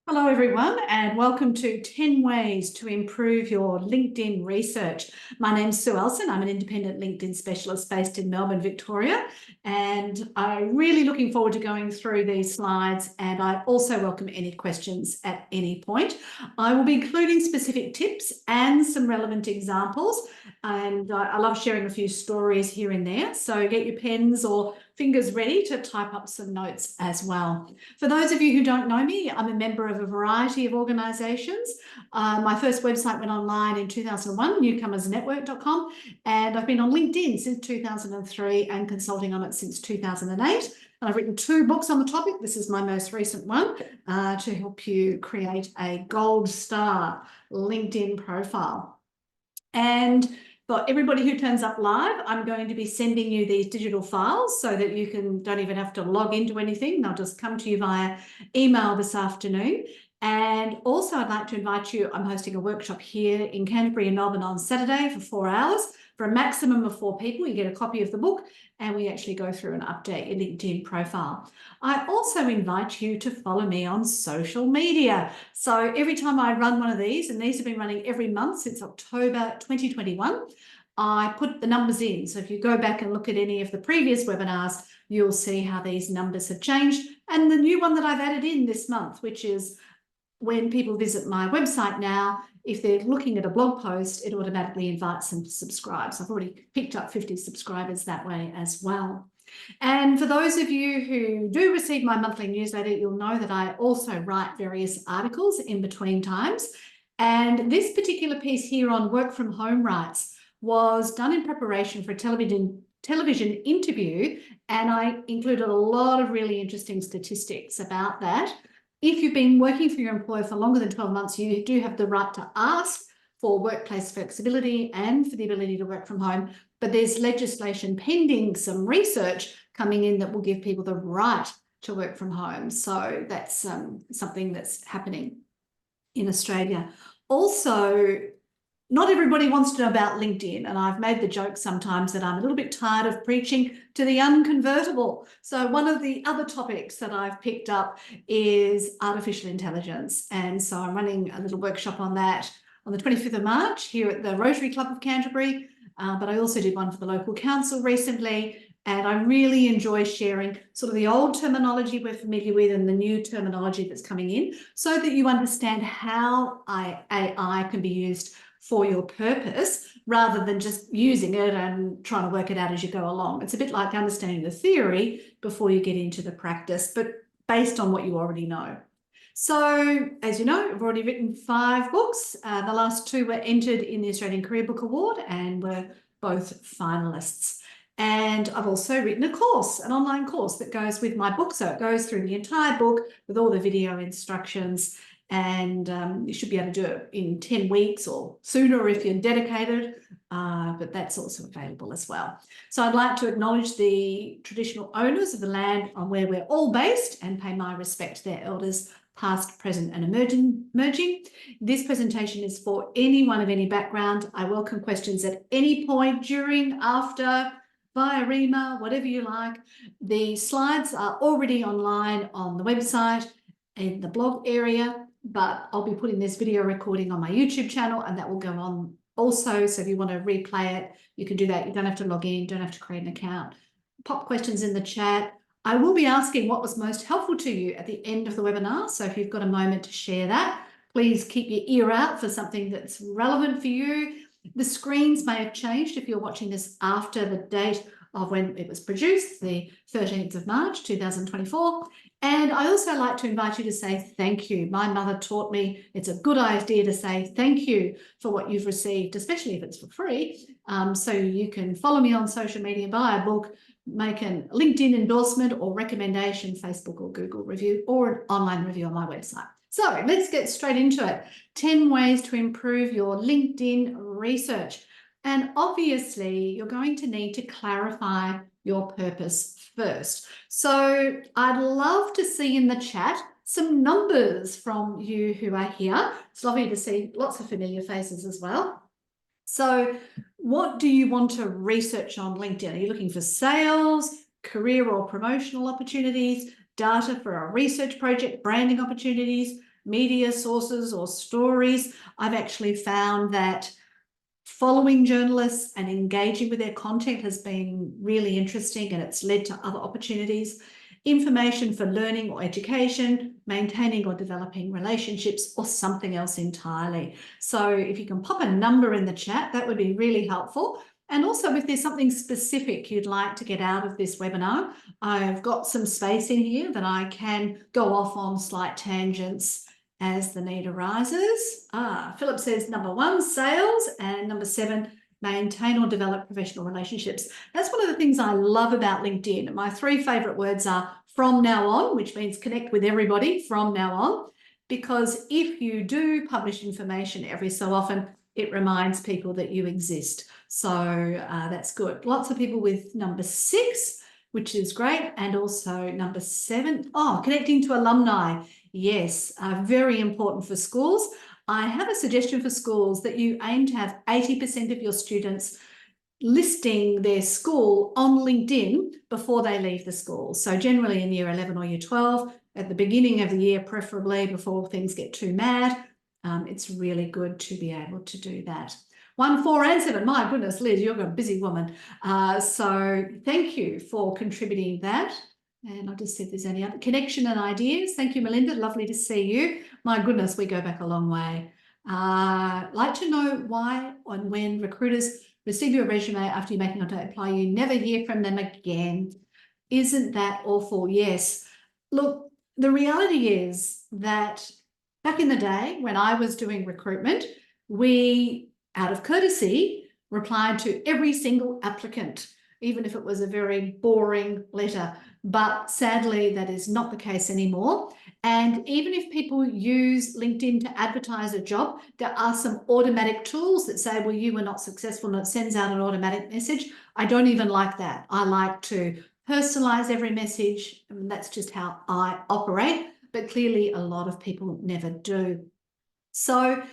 Hello, everyone, and welcome to 10 Ways to Improve Your LinkedIn Research. My name's Sue Elson. I'm an independent LinkedIn specialist based in Melbourne, Victoria, and I'm really looking forward to going through these slides, and I also welcome any questions at any point. I will be including specific tips and some relevant examples, and I love sharing a few stories here and there, so get your pens or fingers ready to type up some notes as well. For those of you who don't know me, I'm a member of a variety of organisations. My first website went online in 2001, newcomersnetwork.com, and I've been on LinkedIn since 2003 and consulting on it since 2008. And I've written 2 books on the topic. This is my most recent one to help you create a gold star LinkedIn profile. And for everybody who turns up live, I'm going to be sending you these digital files so that you don't even have to log into anything. They'll just come to you via email this afternoon. And also I'd like to invite you, I'm hosting a workshop here in Canterbury and Melbourne on Saturday for 4 hours. For a maximum of 4 people, you get a copy of the book and we actually go through and update your LinkedIn profile. I also invite you to follow me on social media. So every time I run one of these, and these have been running every month since October 2021, I put the numbers in. So if you go back and look at any of the previous webinars, you'll see how these numbers have changed. And the new one that I've added in this month, which is when people visit my website now, if they're looking at a blog post, it automatically invites them to subscribe. So I've already picked up 50 subscribers that way as well. And for those of you who do receive my monthly newsletter, you'll know that I also write various articles in between times. And this particular piece here on work from home rights was done in preparation for a television interview, and I included a lot of really interesting statistics about that. If you've been working for your employer for longer than 12 months, you do have the right to ask for workplace flexibility and for the ability to work from home. But there's legislation pending, some research coming in that will give people the right to work from home. So that's something that's happening in Australia. Also, not everybody wants to know about LinkedIn, and I've made the joke sometimes that I'm a little bit tired of preaching to the unconvertible. So one of the other topics that I've picked up is artificial intelligence. And so I'm running a little workshop on that on the 25th of March here at the Rotary Club of Canterbury, but I also did one for the local council recently. And I really enjoy sharing sort of the old terminology we're familiar with and the new terminology that's coming in so that you understand how AI can be used for your purpose rather than just using it and trying to work it out as you go along. It's a bit like understanding the theory before you get into the practice, but based on what you already know. So, as you know, I've already written 5 books. The last 2 were entered in the Australian Career Book Award and were both finalists. And I've also written a course, an online course that goes with my book. So it goes through the entire book with all the video instructions, and you should be able to do it in 10 weeks or sooner if you're dedicated, but that's also available as well. So I'd like to acknowledge the traditional owners of the land on where we're all based and pay my respect to their elders, past, present and emerging. This presentation is for anyone of any background. I welcome questions at any point, during, after, via email, whatever you like. The slides are already online on the website in the blog area, but I'll be putting this video recording on my YouTube channel and that will go on also. So if you want to replay it, you can do that. You don't have to log in, don't have to create an account. Pop questions in the chat. I will be asking what was most helpful to you at the end of the webinar. So if you've got a moment to share that, please keep your ear out for something that's relevant for you. The screens may have changed if you're watching this after the date of when it was produced, the 13th of March 2024. And I also like to invite you to say thank you. My mother taught me it's a good idea to say thank you for what you've received, especially if it's for free. So you can follow me on social media, buy a book, make a LinkedIn endorsement or recommendation, Facebook or Google review, or an online review on my website. So let's get straight into it. 10 ways to improve your LinkedIn research. And obviously, you're going to need to clarify your purpose first. So I'd love to see in the chat some numbers from you who are here. It's lovely to see lots of familiar faces as well. So what do you want to research on LinkedIn? Are you looking for sales, career or promotional opportunities, data for a research project, branding opportunities, media sources or stories, I've actually found that following journalists and engaging with their content has been really interesting, and it's led to other opportunities. Information for learning or education, maintaining or developing relationships, or something else entirely. So if you can pop a number in the chat, that would be really helpful. And also, if there's something specific you'd like to get out of this webinar, I've got some space in here that I can go off on slight tangents as the need arises. Philip says number 1, sales, and number 7, maintain or develop professional relationships. That's one of the things I love about LinkedIn. My 3 favorite words are from now on, which means connect with everybody from now on, because if you do publish information every so often, it reminds people that you exist. So that's good. Lots of people with number 6, which is great. And also number 7, connecting to alumni. Yes, very important for schools. I have a suggestion for schools that you aim to have 80% of your students listing their school on LinkedIn before they leave the school. So generally in year 11 or year 12, at the beginning of the year, preferably before things get too mad, it's really good to be able to do that. 1, 4, and 7. My goodness, Liz, you're a busy woman. So thank you for contributing that. And I'll just see if there's any other connection and ideas. Thank you, Melinda. Lovely to see you. My goodness, we go back a long way. Like to know why and when recruiters receive your resume after you make an apply, you never hear from them again. Isn't that awful? Yes. Look, the reality is that back in the day when I was doing recruitment, we, out of courtesy, replied to every single applicant, even if it was a very boring letter. But sadly, that is not the case anymore. And even if people use LinkedIn to advertise a job, there are some automatic tools that say, well, you were not successful, and it sends out an automatic message. I don't even like that. I like to personalize every message. I mean, that's just how I operate, but clearly a lot of people never do. So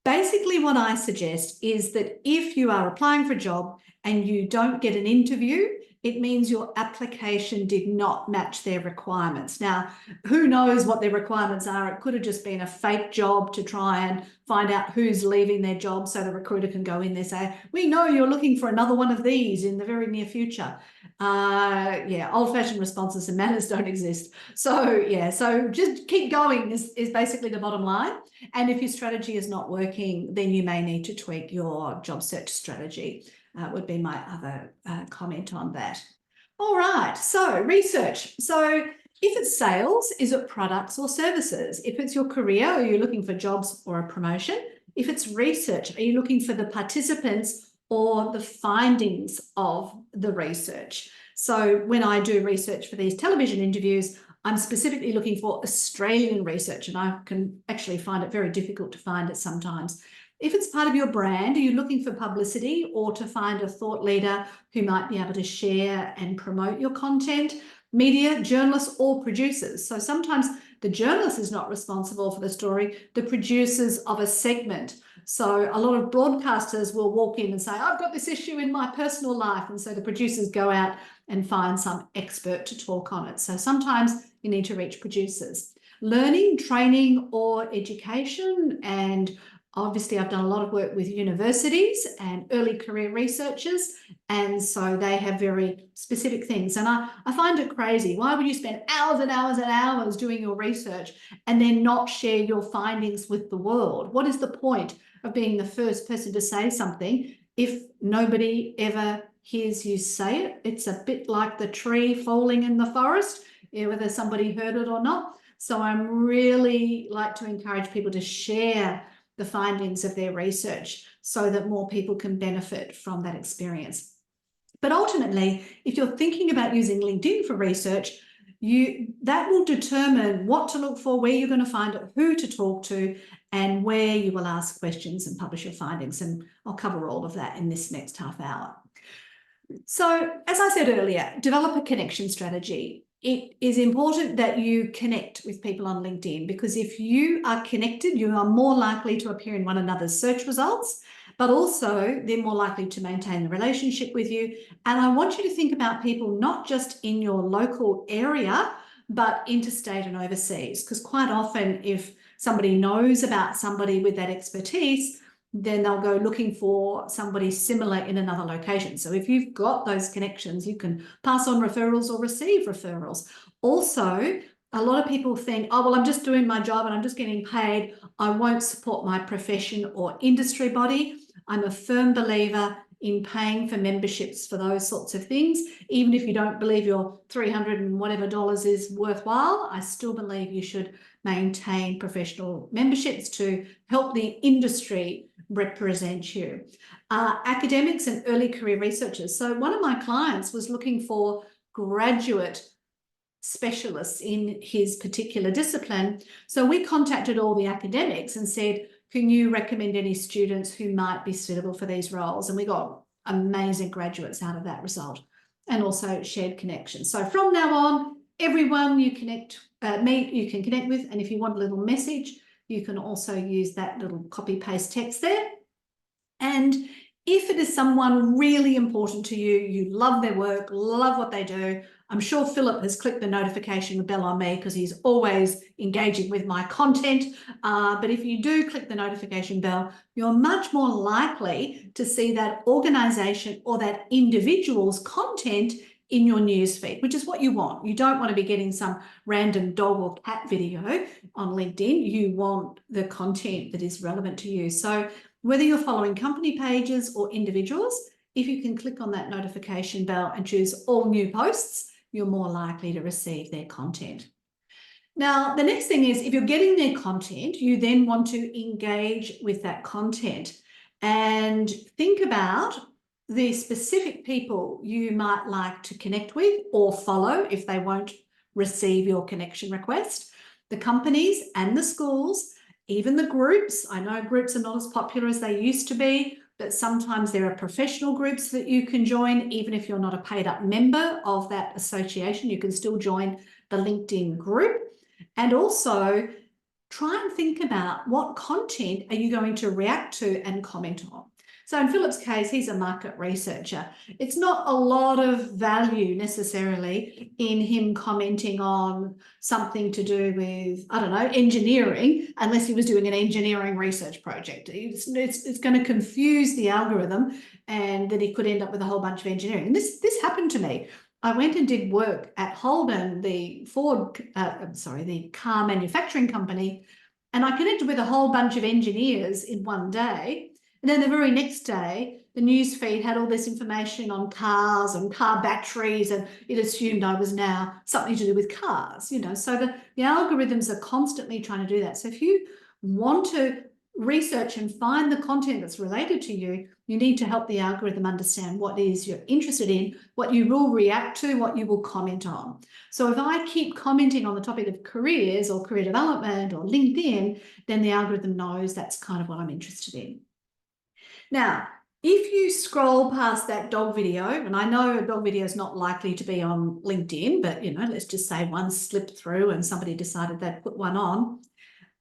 basically what I suggest is that if you are applying for a job and you don't get an interview, it means your application did not match their requirements. Now, who knows what their requirements are? It could have just been a fake job to try and find out who's leaving their job so the recruiter can go in there and say, we know you're looking for another one of these in the very near future. Old-fashioned responses and manners don't exist. So just keep going is basically the bottom line. And if your strategy is not working, then you may need to tweak your job search strategy. Would be my other comment on that. All right, so research. So if it's sales, is it products or services? If it's your career, are you looking for jobs or a promotion? If it's research, are you looking for the participants or the findings of the research? So when I do research for these television interviews, I'm specifically looking for Australian research, and I can actually find it very difficult to find it sometimes. If it's part of your brand, are you looking for publicity or to find a thought leader who might be able to share and promote your content? Media, journalists, or producers. So sometimes the journalist is not responsible for the story, the producers of a segment. So a lot of broadcasters will walk in and say, I've got this issue in my personal life. And so the producers go out and find some expert to talk on it. So sometimes you need to reach producers. Learning, training, or education. And obviously, I've done a lot of work with universities and early career researchers, and so they have very specific things. And I find it crazy. Why would you spend hours and hours and hours doing your research and then not share your findings with the world? What is the point of being the first person to say something if nobody ever hears you say it? It's a bit like the tree falling in the forest, whether somebody heard it or not. So I'm really like to encourage people to share the findings of their research so that more people can benefit from that experience. But ultimately, if you're thinking about using LinkedIn for research, that will determine what to look for, where you're going to find it, who to talk to, and where you will ask questions and publish your findings. And I'll cover all of that in this next half hour. So, as I said earlier, develop a connection strategy. It is important that you connect with people on LinkedIn, because if you are connected, you are more likely to appear in one another's search results, but also they're more likely to maintain the relationship with you. And I want you to think about people not just in your local area, but interstate and overseas, because quite often if somebody knows about somebody with that expertise, then they'll go looking for somebody similar in another location. So if you've got those connections, you can pass on referrals or receive referrals. Also, a lot of people think, oh, well, I'm just doing my job and I'm just getting paid. I won't support my profession or industry body. I'm a firm believer in paying for memberships for those sorts of things. Even if you don't believe your $300 and whatever is worthwhile, I still believe you should maintain professional memberships to help the industry represent you. Academics and early career researchers. So one of my clients was looking for graduate specialists in his particular discipline. So we contacted all the academics and said, can you recommend any students who might be suitable for these roles? And we got amazing graduates out of that result, and also shared connections. So from now on, everyone you meet, you can connect with. And if you want a little message, you can also use that little copy paste text there. And if it is someone really important to you, you love their work, love what they do, I'm sure Philip has clicked the notification bell on me because he's always engaging with my content. But if you do click the notification bell, you're much more likely to see that organisation or that individual's content in your newsfeed, which is what you want. You don't want to be getting some random dog or cat video on LinkedIn. You want the content that is relevant to you. So whether you're following company pages or individuals, if you can click on that notification bell and choose all new posts, you're more likely to receive their content. Now, the next thing is if you're getting their content, you then want to engage with that content and think about the specific people you might like to connect with or follow if they won't receive your connection request, the companies and the schools, even the groups. I know groups are not as popular as they used to be, but sometimes there are professional groups that you can join. Even if you're not a paid up member of that association, you can still join the LinkedIn group. And also try and think about what content are you going to react to and comment on. So in Philip's case, he's a market researcher. It's not a lot of value necessarily in him commenting on something to do with, I don't know, engineering, unless he was doing an engineering research project. It's going to confuse the algorithm, and then he could end up with a whole bunch of engineering. And this happened to me. I went and did work at Holden, the the car manufacturing company, and I connected with a whole bunch of engineers in one day. And then the very next day, the news feed had all this information on cars and car batteries, and it assumed I was now something to do with cars, you know. So the algorithms are constantly trying to do that. So if you want to research and find the content that's related to you, you need to help the algorithm understand what it is you're interested in, what you will react to, what you will comment on. So if I keep commenting on the topic of careers or career development or LinkedIn, then the algorithm knows that's kind of what I'm interested in. Now, if you scroll past that dog video, and I know a dog video is not likely to be on LinkedIn, but, you know, let's just say one slipped through and somebody decided they'd put one on,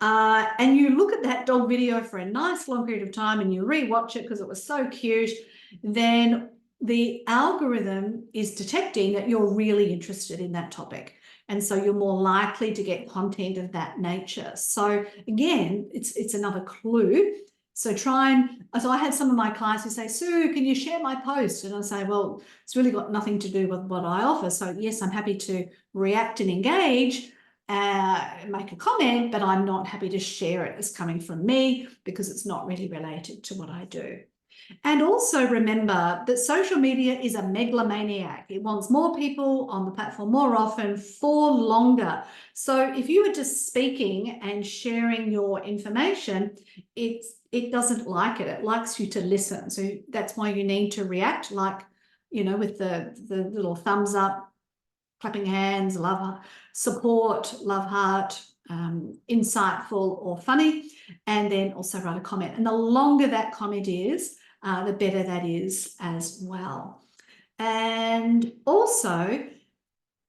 and you look at that dog video for a nice long period of time and you rewatch it because it was so cute, then the algorithm is detecting that you're really interested in that topic. And so you're more likely to get content of that nature. So again, it's another clue. So so I had some of my clients who say, Sue, can you share my post? And I say, well, it's really got nothing to do with what I offer. So yes, I'm happy to react and engage, make a comment, but I'm not happy to share it as coming from me because it's not really related to what I do. And also remember that social media is a megalomaniac. It wants more people on the platform more often for longer. So if you are just speaking and sharing your information, it doesn't like it. It likes you to listen. So that's why you need to react, like, you know, with the little thumbs up, clapping hands, love, support, love heart, insightful or funny, and then also write a comment. And the longer that comment is, the better that is as well. And also,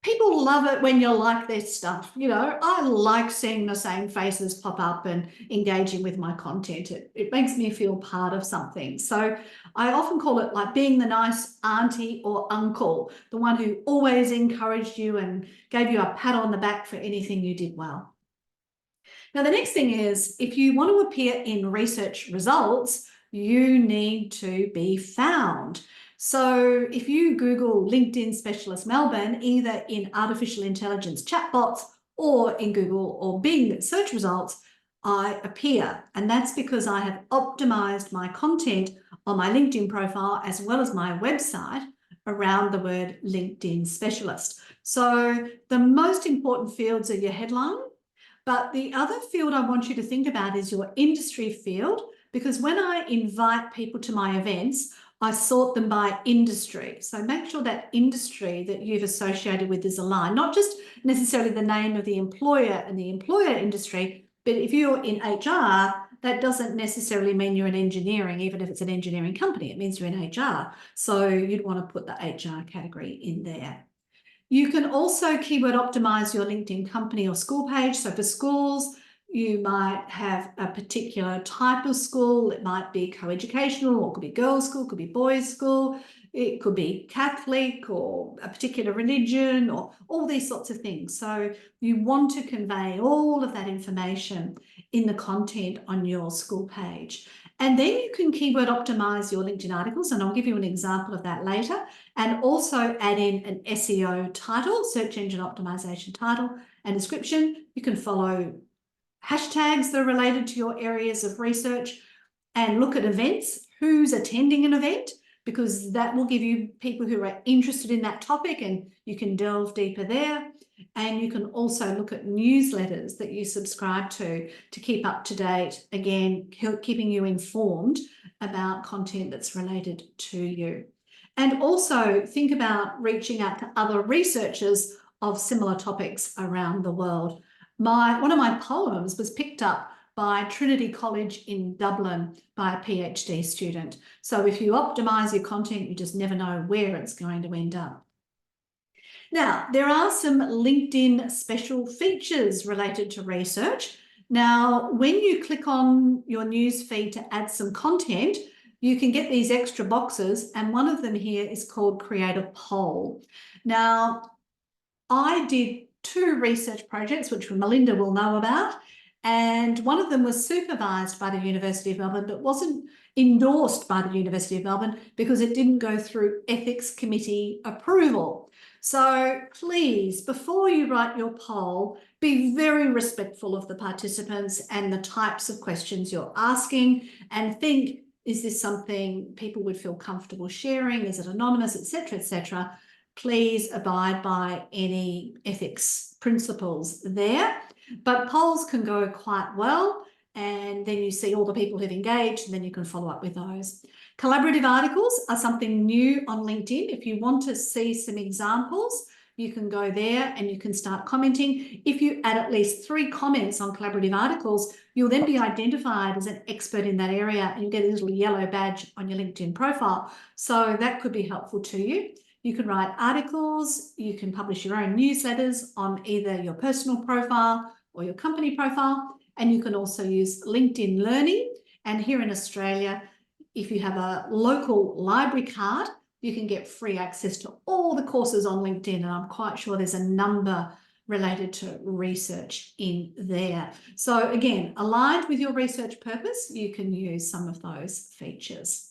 People love it when you like their stuff. You know, I like seeing the same faces pop up and engaging with my content. It makes me feel part of something. So I often call it like being the nice auntie or uncle, the one who always encouraged you and gave you a pat on the back for anything you did well. Now, the next thing is, if you want to appear in research results, you need to be found. So if you Google LinkedIn Specialist Melbourne, either in artificial intelligence chatbots or in Google or Bing search results, I appear. And that's because I have optimized my content on my LinkedIn profile as well as my website around the word LinkedIn specialist. So the most important fields are your headline, but the other field I want you to think about is your industry field, because when I invite people to my events, I sort them by industry. So make sure that industry that you've associated with is aligned, not just necessarily the name of the employer and the employer industry, but if you're in HR, that doesn't necessarily mean you're in engineering, even if it's an engineering company, it means you're in HR. So you'd want to put the HR category in there. You can also keyword optimize your LinkedIn company or school page. So for schools, you might have a particular type of school. It might be coeducational, or it could be girls' school, could be boys' school. It could be Catholic or a particular religion, or all these sorts of things. So you want to convey all of that information in the content on your school page. And then you can keyword optimize your LinkedIn articles, and I'll give you an example of that later, and also add in an SEO title, search engine optimization title and description. You can follow hashtags that are related to your areas of research and look at events, who's attending an event, because that will give you people who are interested in that topic and you can delve deeper there. And you can also look at newsletters that you subscribe to keep up to date, again, keeping you informed about content that's related to you. And also think about reaching out to other researchers of similar topics around the world. One of my poems was picked up by Trinity College in Dublin by a PhD student. So if you optimize your content, you just never know where it's going to end up. Now, there are some LinkedIn special features related to research. Now, when you click on your news feed to add some content, you can get these extra boxes, and one of them here is called Create a Poll. Now, I did 2 research projects, which Melinda will know about, and one of them was supervised by the University of Melbourne, but wasn't endorsed by the University of Melbourne because it didn't go through ethics committee approval. So please, before you write your poll, be very respectful of the participants and the types of questions you're asking, and think, is this something people would feel comfortable sharing? Is it anonymous, etc., etc.? Please abide by any ethics principles there. But polls can go quite well, and then you see all the people who've engaged, and then you can follow up with those. Collaborative articles are something new on LinkedIn. If you want to see some examples, you can go there and you can start commenting. If you add at least 3 comments on collaborative articles, you'll then be identified as an expert in that area, and you get a little yellow badge on your LinkedIn profile. So that could be helpful to you. You can write articles, you can publish your own newsletters on either your personal profile or your company profile, and you can also use LinkedIn Learning. And here in Australia, if you have a local library card, you can get free access to all the courses on LinkedIn, and I'm quite sure there's a number related to research in there. So again, aligned with your research purpose, you can use some of those features.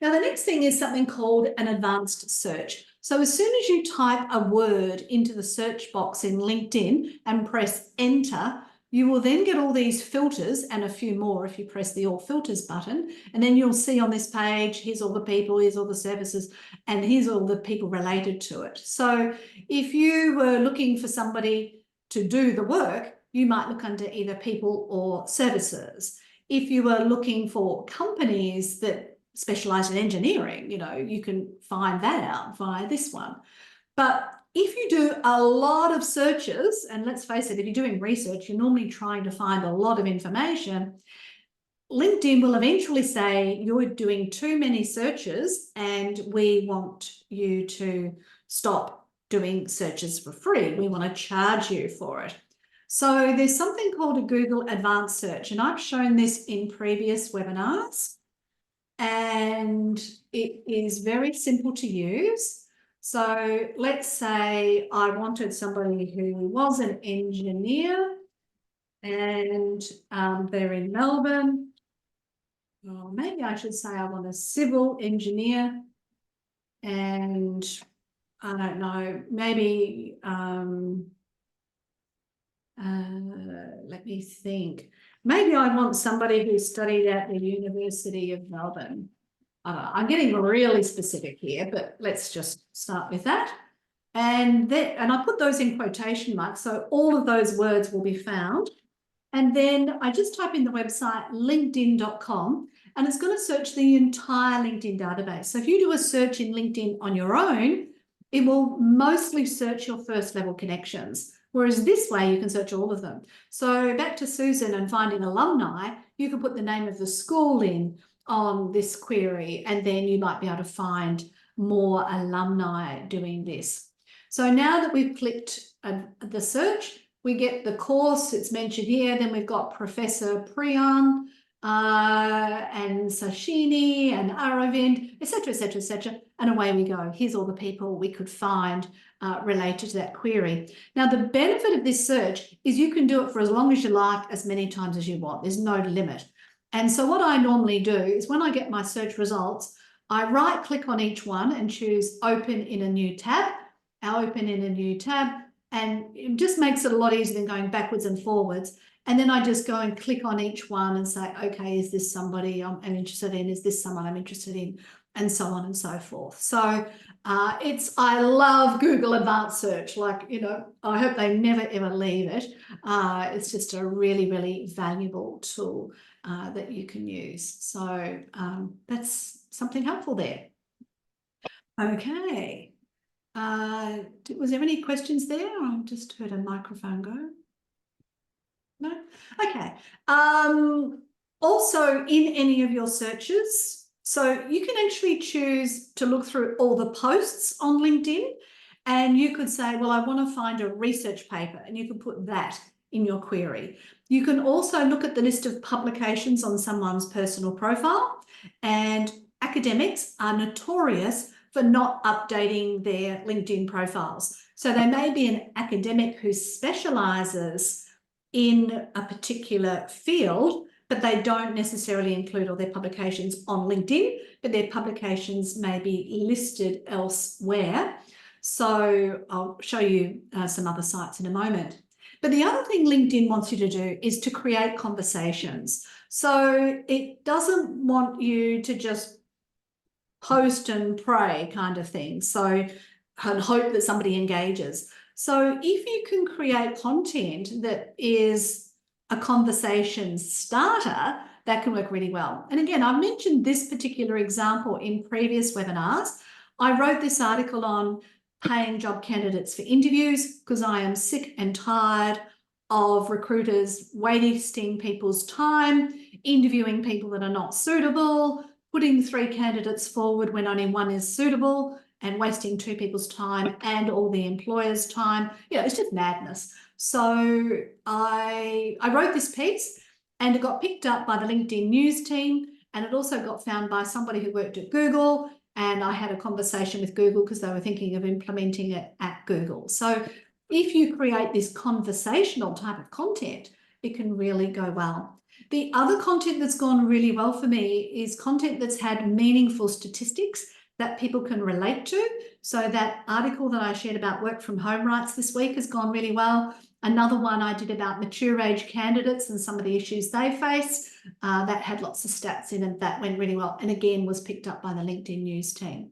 Now, the next thing is something called an advanced search. So as soon as you type a word into the search box in LinkedIn and press enter, you will then get all these filters and a few more if you press the all filters button. And then you'll see on this page, here's all the people, here's all the services, and here's all the people related to it. So if you were looking for somebody to do the work, you might look under either people or services. If you were looking for companies that specialize in engineering, you can find that out via this one. But if you do a lot of searches, and let's face it, if you're doing research, you're normally trying to find a lot of information, LinkedIn will eventually say you're doing too many searches and we want you to stop doing searches for free. We want to charge you for it. So there's something called a Google Advanced Search, and I've shown this in previous webinars, and it is very simple to use. So let's say I wanted somebody who was an engineer and they're in Melbourne. Or maybe I should say I want a civil engineer, and I don't know, maybe let me think. Maybe I want somebody who studied at the University of Melbourne. I'm getting really specific here, but let's just start with that. And I put those in quotation marks, so all of those words will be found. And then I just type in the website linkedin.com, and it's going to search the entire LinkedIn database. So if you do a search in LinkedIn on your own, it will mostly search your first level connections. Whereas this way you can search all of them. So back to Susan and finding alumni, you can put the name of the school in on this query, and then you might be able to find more alumni doing this. So now that we've clicked the search, we get the course, it's mentioned here. Then we've got Professor Priyan and Sashini and Aravind, etc., etc., etc. And away we go. Here's all the people we could find related to that query. Now, the benefit of this search is you can do it for as long as you like, as many times as you want. There's no limit. And so what I normally do is when I get my search results, I right click on each one and choose open in a new tab. I'll open in a new tab, and it just makes it a lot easier than going backwards and forwards. And then I just go and click on each one and say, okay, is this somebody I'm interested in? Is this someone I'm interested in? And so on and so forth. So I love Google Advanced Search. Like, you know, I hope they never, ever leave it. It's just a really, really valuable tool that you can use. So that's something helpful there. Okay. Was there any questions there? I just heard a microphone go. No? Okay. Also, in any of your searches, so you can actually choose to look through all the posts on LinkedIn, and you could say, well, I want to find a research paper, and you can put that in your query. You can also look at the list of publications on someone's personal profile, and academics are notorious for not updating their LinkedIn profiles. So they may be an academic who specialises in a particular field, but they don't necessarily include all their publications on LinkedIn, but their publications may be listed elsewhere. So I'll show you some other sites in a moment. But the other thing LinkedIn wants you to do is to create conversations. So it doesn't want you to just post and pray kind of thing. So and hope that somebody engages. So if you can create content that is a conversation starter, that can work really well. And again, I've mentioned this particular example in previous webinars. I wrote this article on paying job candidates for interviews because I am sick and tired of recruiters wasting people's time, interviewing people that are not suitable, putting 3 candidates forward when only 1 is suitable, and wasting 2 people's time and all the employers' time. You know, it's just madness. So I wrote this piece, and it got picked up by the LinkedIn news team, and it also got found by somebody who worked at Google, and I had a conversation with Google because they were thinking of implementing it at Google. So if you create this conversational type of content, it can really go well. The other content that's gone really well for me is content that's had meaningful statistics that people can relate to. So that article that I shared about work from home rights this week has gone really well. Another one I did about mature age candidates and some of the issues they face, that had lots of stats in it, that went really well, and again was picked up by the LinkedIn news team.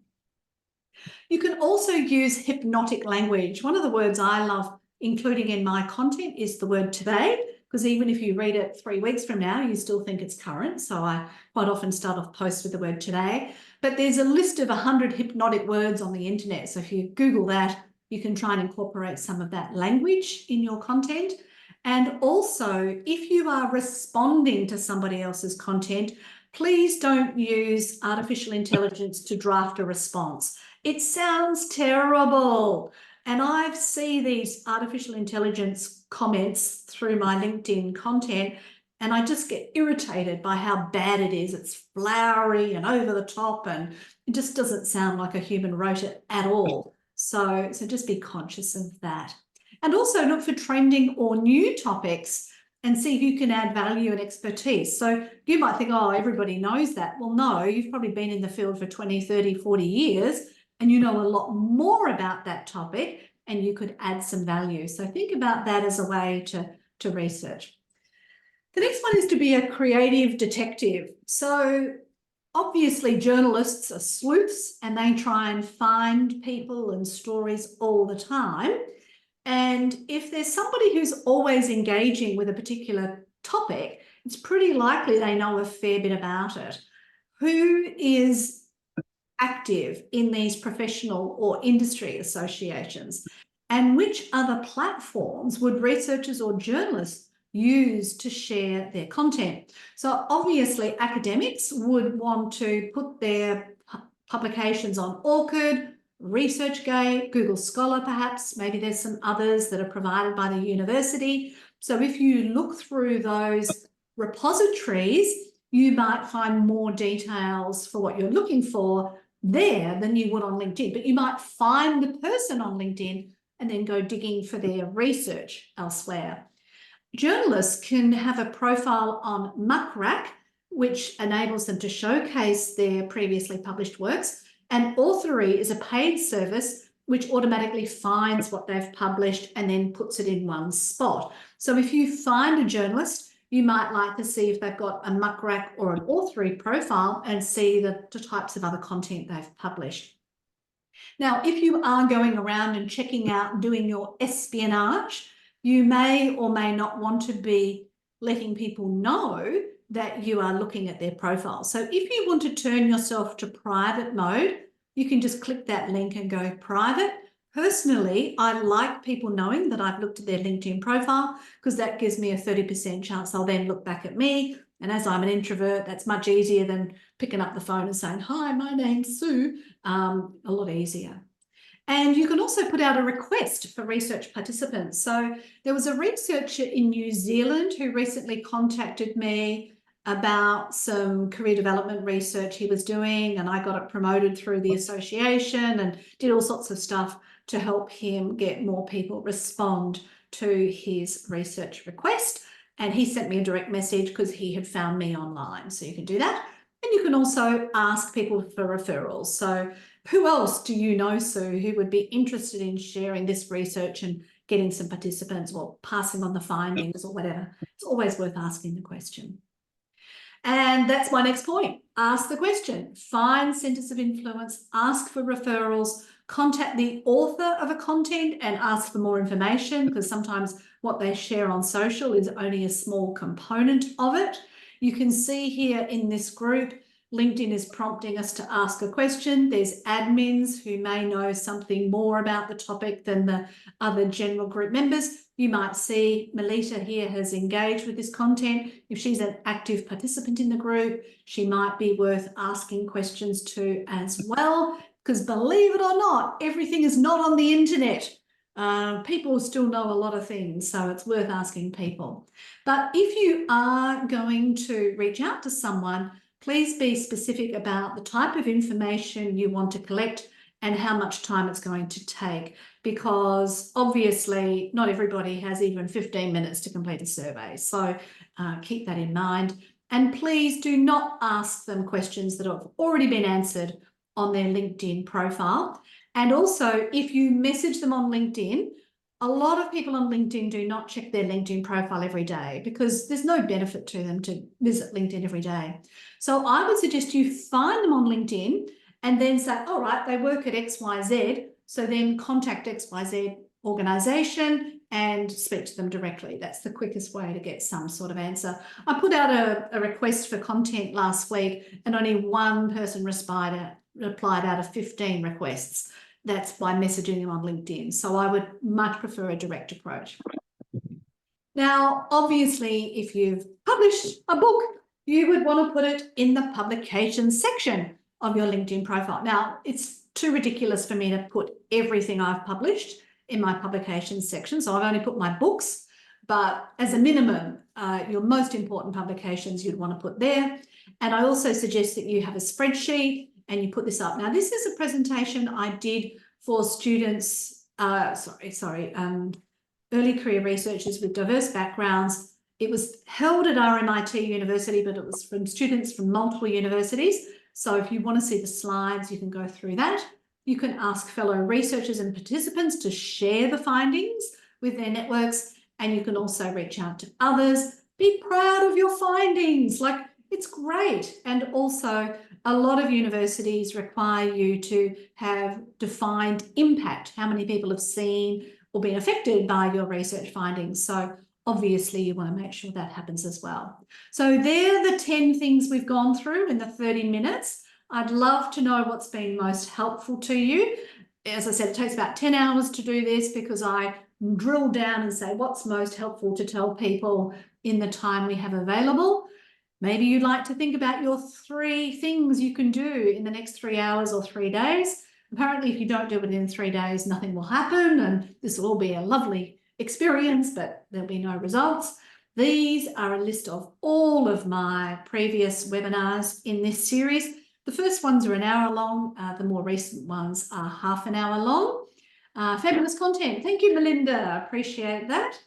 You can also use hypnotic language. One of the words I love including in my content is the word today, because even if you read it 3 weeks from now, you still think it's current. So I quite often start off posts with the word today. But there's a list of 100 hypnotic words on the internet. So if you Google that, you can try and incorporate some of that language in your content. And also, if you are responding to somebody else's content, please don't use artificial intelligence to draft a response. It sounds terrible. And I see these artificial intelligence comments through my LinkedIn content, and I just get irritated by how bad it is. It's flowery and over the top, and it just doesn't sound like a human wrote it at all. So just be conscious of that. And also look for trending or new topics and see who can add value and expertise. So you might think, oh, everybody knows that. Well, no, you've probably been in the field for 20, 30, 40 years, and you know a lot more about that topic, and you could add some value. So think about that as a way to research. The next one is to be a creative detective. So obviously journalists are sleuths, and they try and find people and stories all the time. And if there's somebody who's always engaging with a particular topic, it's pretty likely they know a fair bit about it. Who is active in these professional or industry associations? And which other platforms would researchers or journalists use to share their content? So obviously academics would want to put their publications on ORCID, ResearchGate, Google Scholar perhaps, maybe there's some others that are provided by the university. So if you look through those repositories, you might find more details for what you're looking for there than you would on LinkedIn, but you might find the person on LinkedIn and then go digging for their research elsewhere. Journalists can have a profile on Muckrack, which enables them to showcase their previously published works. And Authory is a paid service which automatically finds what they've published and then puts it in one spot. So if you find a journalist, you might like to see if they've got a Muckrack or an Authory profile and see the types of other content they've published. Now, if you are going around and checking out and doing your espionage, you may or may not want to be letting people know that you are looking at their profile. So if you want to turn yourself to private mode, you can just click that link and go private. Personally, I like people knowing that I've looked at their LinkedIn profile because that gives me a 30% chance they'll then look back at me. And as I'm an introvert, that's much easier than picking up the phone and saying, hi, my name's Sue. A lot easier. And you can also put out a request for research participants. So there was a researcher in New Zealand who recently contacted me about some career development research he was doing, and I got it promoted through the association and did all sorts of stuff to help him get more people respond to his research request. And he sent me a direct message because he had found me online. So you can do that. And you can also ask people for referrals. So who else do you know, Sue, who would be interested in sharing this research and getting some participants or passing on the findings or whatever? It's always worth asking the question. And that's my next point. Ask the question, find centers of influence, ask for referrals, contact the author of a content and ask for more information, because sometimes what they share on social is only a small component of it. You can see here in this group, LinkedIn is prompting us to ask a question. There's admins who may know something more about the topic than the other general group members. You might see Melita here has engaged with this content. If she's an active participant in the group, she might be worth asking questions to as well, because believe it or not, everything is not on the internet. People still know a lot of things, so it's worth asking people. But if you are going to reach out to someone, please be specific about the type of information you want to collect and how much time it's going to take, because obviously not everybody has even 15 minutes to complete a survey. So keep that in mind. And please do not ask them questions that have already been answered on their LinkedIn profile. And also, if you message them on LinkedIn, a lot of people on LinkedIn do not check their LinkedIn profile every day because there's no benefit to them to visit LinkedIn every day. So I would suggest you find them on LinkedIn and then say, all right, they work at XYZ. So then contact XYZ organisation and speak to them directly. That's the quickest way to get some sort of answer. I put out a request for content last week and only one person replied out of 15 requests. That's by messaging them on LinkedIn. So I would much prefer a direct approach. Now, obviously, if you've published a book, you would want to put it in the publications section of your LinkedIn profile. Now, it's too ridiculous for me to put everything I've published in my publications section. So I've only put my books, but as a minimum, your most important publications you'd want to put there. And I also suggest that you have a spreadsheet and you put this up. Now, this is a presentation I did for students, early career researchers with diverse backgrounds. It was held at RMIT University, but it was from students from multiple universities. So if you want to see the slides, you can go through that. You can ask fellow researchers and participants to share the findings with their networks, and you can also reach out to others. Be proud of your findings. Like, it's great. And also, a lot of universities require you to have defined impact, how many people have seen or been affected by your research findings. So obviously you want to make sure that happens as well. So they're the 10 things we've gone through in the 30 minutes. I'd love to know what's been most helpful to you. As I said, it takes about 10 hours to do this because I drill down and say what's most helpful to tell people in the time we have available. Maybe you'd like to think about your 3 things you can do in the next 3 hours or 3 days. Apparently, if you don't do it in 3 days, nothing will happen, and this will all be a lovely experience, but there'll be no results. These are a list of all of my previous webinars in this series. The first ones are an hour long. The more recent ones are half an hour long. Fabulous content. Thank you, Melinda. Appreciate that.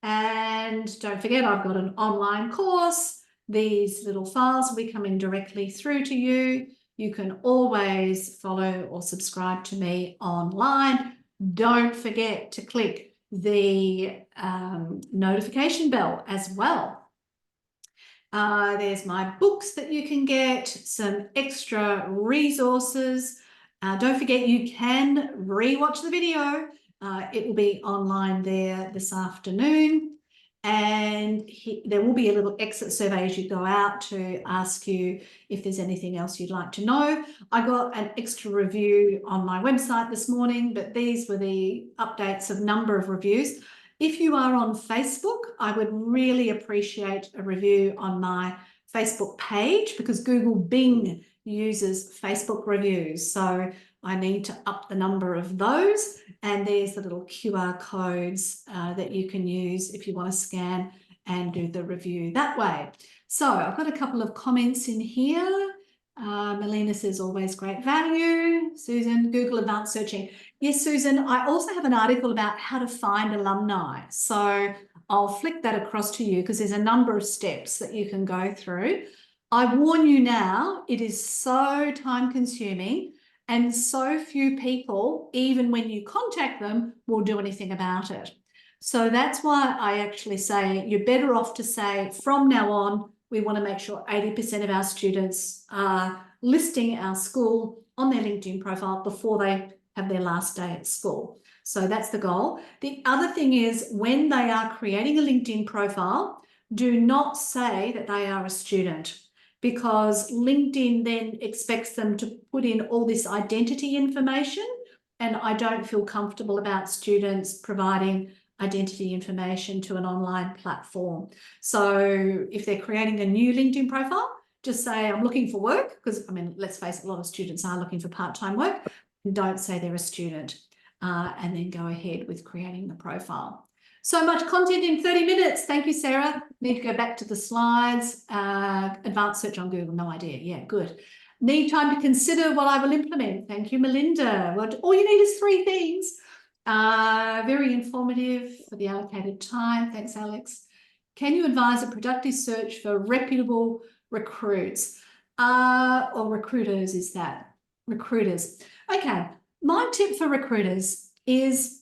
And don't forget, I've got an online course. These little files will be coming directly through to you. You can always follow or subscribe to me online. Don't forget to click the notification bell as well. There's my books that you can get, some extra resources. Don't forget you can re-watch the video. It will be online there this afternoon. And there will be a little exit survey as you go out to ask you if there's anything else you'd like to know. I got an extra review on my website this morning, but these were the updates of number of reviews. If you are on Facebook, I would really appreciate a review on my Facebook page because Google Bing uses Facebook reviews. So I need to up the number of those. And there's the little QR codes that you can use if you want to scan and do the review that way. So I've got a couple of comments in here. Melina says, always great value. Susan, Google Advanced Searching. Yes, Susan, I also have an article about how to find alumni. So I'll flick that across to you because there's a number of steps that you can go through. I warn you now, it is so time consuming. And so few people, even when you contact them, will do anything about it. So that's why I actually say you're better off to say from now on, we want to make sure 80% of our students are listing our school on their LinkedIn profile before they have their last day at school. So that's the goal. The other thing is when they are creating a LinkedIn profile, do not say that they are a student, because LinkedIn then expects them to put in all this identity information, and I don't feel comfortable about students providing identity information to an online platform. So if they're creating a new LinkedIn profile, just say, I'm looking for work, because, I mean, let's face it, a lot of students are looking for part-time work. Don't say they're a student, and then go ahead with creating the profile. So much content in 30 minutes. Thank you, Sarah. Need to go back to the slides. Advanced search on Google, no idea. Yeah, good. Need time to consider what I will implement. Thank you, Melinda. Well, all you need is 3 things. Very informative for the allocated time. Thanks, Alex. Can you advise a productive search for reputable recruits? Or recruiters is that? Recruiters. Okay. My tip for recruiters is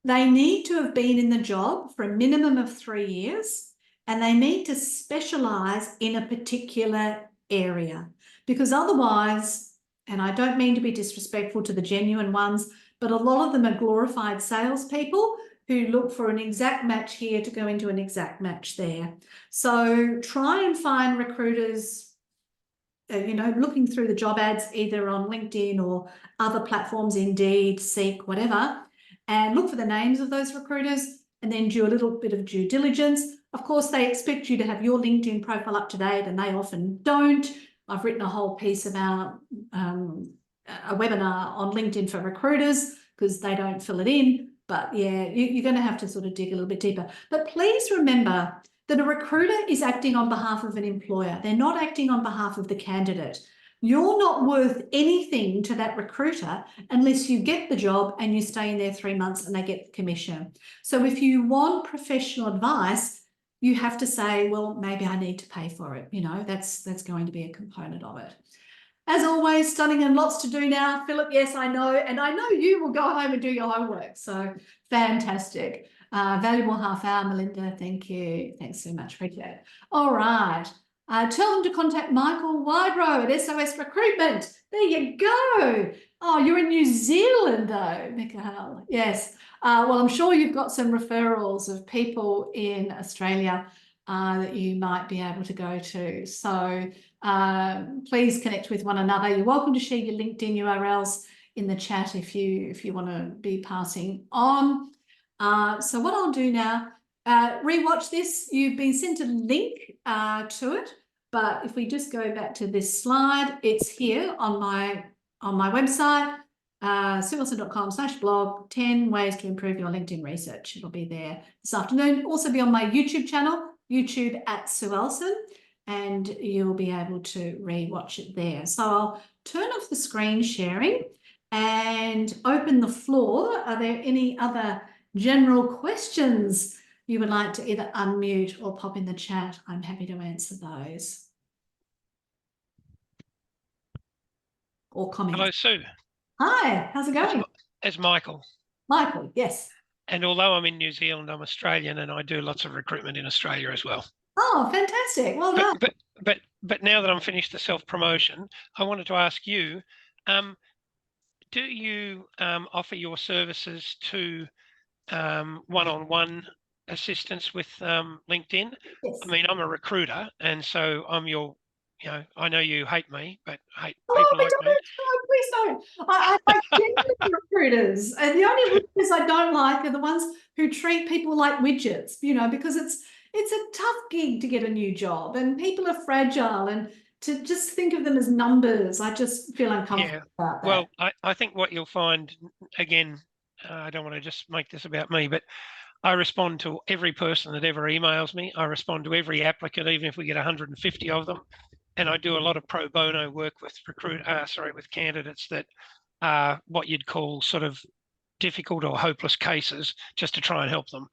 they need to have been in the job for a minimum of 3 years, and they need to specialise in a particular area, because otherwise, and I don't mean to be disrespectful to the genuine ones, but a lot of them are glorified salespeople who look for an exact match here to go into an exact match there. So try and find recruiters, looking through the job ads either on LinkedIn or other platforms, Indeed, Seek, whatever, and look for the names of those recruiters and then do a little bit of due diligence. Of course, they expect you to have your LinkedIn profile up to date, and they often don't. I've written a whole piece about a webinar on LinkedIn for recruiters because they don't fill it in. But yeah, you're going to have to sort of dig a little bit deeper. But please remember that a recruiter is acting on behalf of an employer. They're not acting on behalf of the candidate. You're not worth anything to that recruiter unless you get the job and you stay in there 3 months and they get the commission. So if you want professional advice, you have to say, well, maybe I need to pay for it. You know, that's going to be a component of it. As always, stunning and lots to do now. Philip, yes, I know. And I know you will go home and do your homework. So fantastic. Valuable half hour, Melinda. Thank you. Thanks so much, Appreciate. All right. Tell them to contact Michael Wydrow at SOS Recruitment. There you go. Oh, you're in New Zealand, though, Michael. Yes. Well, I'm sure you've got some referrals of people in Australia that you might be able to go to. So please connect with one another. You're welcome to share your LinkedIn URLs in the chat if you want to be passing on. So what I'll do now, rewatch this. You've been sent a link to it, but if we just go back to this slide, it's here on my website, suewilson.com/blog, 10 ways to improve your LinkedIn research. It'll be there this afternoon. Also be on my YouTube channel, YouTube at Sue Elson, and you'll be able to rewatch it there. So I'll turn off the screen sharing and open the floor. Are there any other general questions you would like to either unmute or pop in the chat? I'm happy to answer those. Or comments. Hello, Sue. Hi, how's it going? It's Michael. Michael, yes. And although I'm in New Zealand, I'm Australian, and I do lots of recruitment in Australia as well. Oh, fantastic. Well done. But now that I'm finished the self-promotion, I wanted to ask you, do you offer your services to one-on-one assistance with LinkedIn? Yes. I mean, I'm a recruiter, and so I'm your, I know you hate me, but hate Oh, people like me. please don't. I like genuine recruiters. And the only recruiters I don't like are the ones who treat people like widgets, because it's a tough gig to get a new job and people are fragile, and to just think of them as numbers, I just feel uncomfortable about that. Well, I think what you'll find, again, I don't want to just make this about me, but I respond to every person that ever emails me. I respond to every applicant, even if we get 150 of them. And I do a lot of pro bono work with with candidates that are what you'd call sort of difficult or hopeless cases, just to try and help them.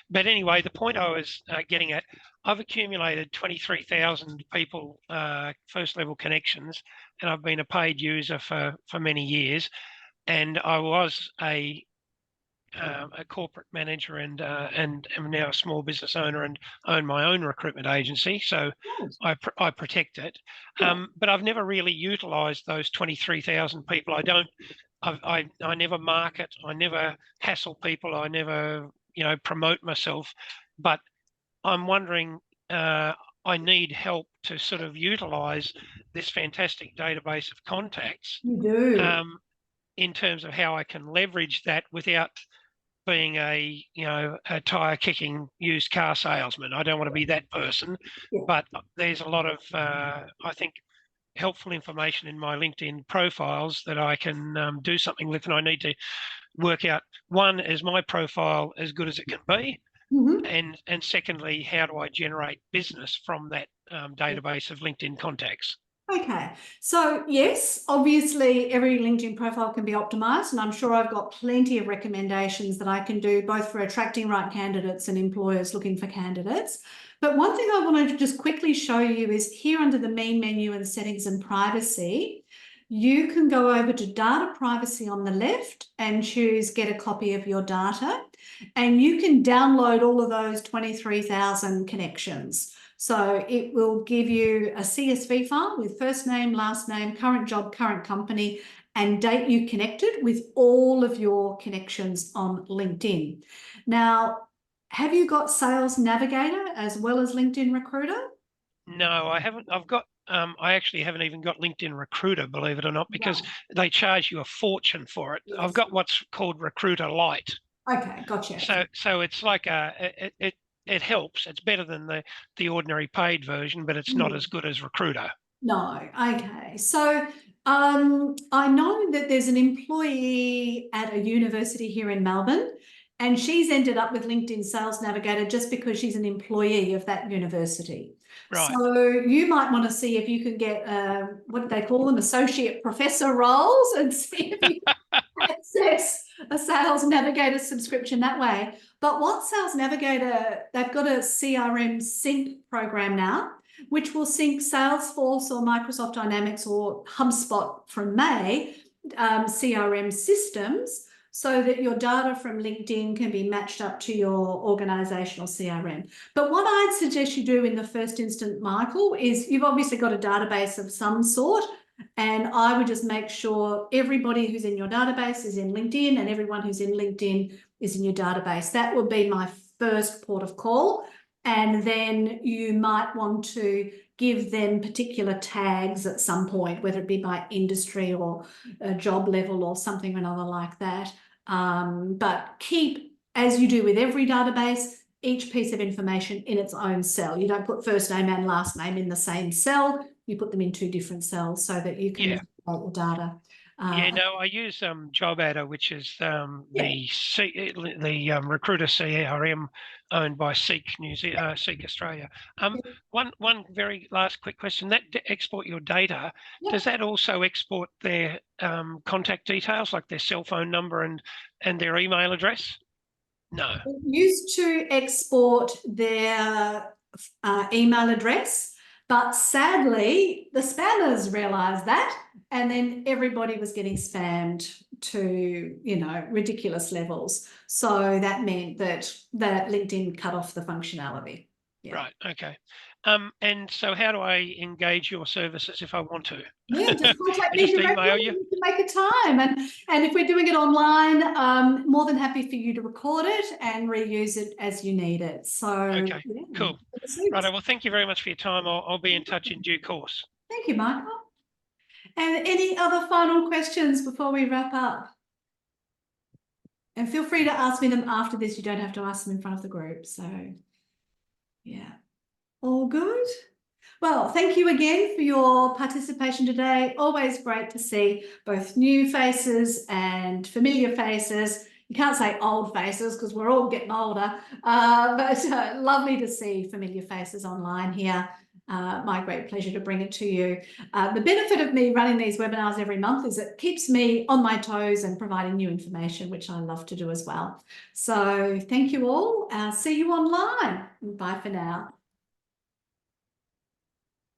But anyway, the point I was getting at, I've accumulated 23,000 people, first level connections, and I've been a paid user for many years. And I was a corporate manager and am now a small business owner and own my own recruitment agency. So I protect it. But I've never really utilised those 23,000 people. I never market. I never hassle people. I never, promote myself. But I'm wondering, I need help to sort of utilise this fantastic database of contacts. You do. In terms of how I can leverage that without being a tire kicking used car salesman. I don't want to be that person, but there's a lot of I think helpful information in my LinkedIn profiles that I can do something with, and I need to work out, one, is my profile as good as it can be, and secondly, how do I generate business from that database of LinkedIn contacts? Okay, so yes, obviously every LinkedIn profile can be optimized, and I'm sure I've got plenty of recommendations that I can do both for attracting right candidates and employers looking for candidates. But one thing I want to just quickly show you is here under the main menu and settings and privacy, you can go over to data privacy on the left and choose get a copy of your data, and you can download all of those 23,000 connections. So it will give you a CSV file with first name, last name, current job, current company, and date you connected with all of your connections on LinkedIn. Now, have you got Sales Navigator as well as LinkedIn Recruiter? No, I haven't. I actually haven't even got LinkedIn Recruiter, believe it or not, because they charge you a fortune for it. Yes. I've got what's called Recruiter Lite. Okay, gotcha. So it's like it helps. It's better than the ordinary paid version, but it's not as good as Recruiter. No, okay. So I know that there's an employee at a university here in Melbourne, and she's ended up with LinkedIn Sales Navigator just because she's an employee of that university. Right. So you might want to see if you can get, what do they call them, associate professor roles, and see if you can access a Sales Navigator subscription that way. But what Sales Navigator, they've got a CRM sync program now, which will sync Salesforce or Microsoft Dynamics or HubSpot from May CRM systems, so that your data from LinkedIn can be matched up to your organizational CRM. But what I'd suggest you do in the first instance, Michael, is you've obviously got a database of some sort, and I would just make sure everybody who's in your database is in LinkedIn, and everyone who's in LinkedIn is in your database. That would be my first port of call. And then you might want to give them particular tags at some point, whether it be by industry or a job level or something or another like that. But keep, as you do with every database, each piece of information in its own cell. You don't put first name and last name in the same cell. You put them in two different cells so that you can manipulate the data. Yeah, no, I use JobAdder, which is the recruiter CRM owned by Seek Seek Australia. One very last quick question: that export your data, does that also export their contact details, like their cell phone number and their email address? No. It used to export their email address, but sadly, the spammers realised that, and then everybody was getting spammed to, you know, ridiculous levels. So that meant that LinkedIn cut off the functionality. Yeah. Right. Okay. And so how do I engage your services if I want to? Yeah, just contact me Just directly. email you? You can make a time, and if we're doing it online, more than happy for you to record it and reuse it as you need it. So okay, yeah, cool. Right. Well, thank you very much for your time. I'll be in touch in due course. Thank you, Michael. And any other final questions before we wrap up? And feel free to ask me them after this. You don't have to ask them in front of the group. So yeah, all good. Well, thank you again for your participation today. Always great to see both new faces and familiar faces. You can't say old faces because we're all getting older, but lovely to see familiar faces online here. My great pleasure to bring it to you. The benefit of me running these webinars every month is it keeps me on my toes and providing new information, which I love to do as well. So thank you all. See you online. Bye for now.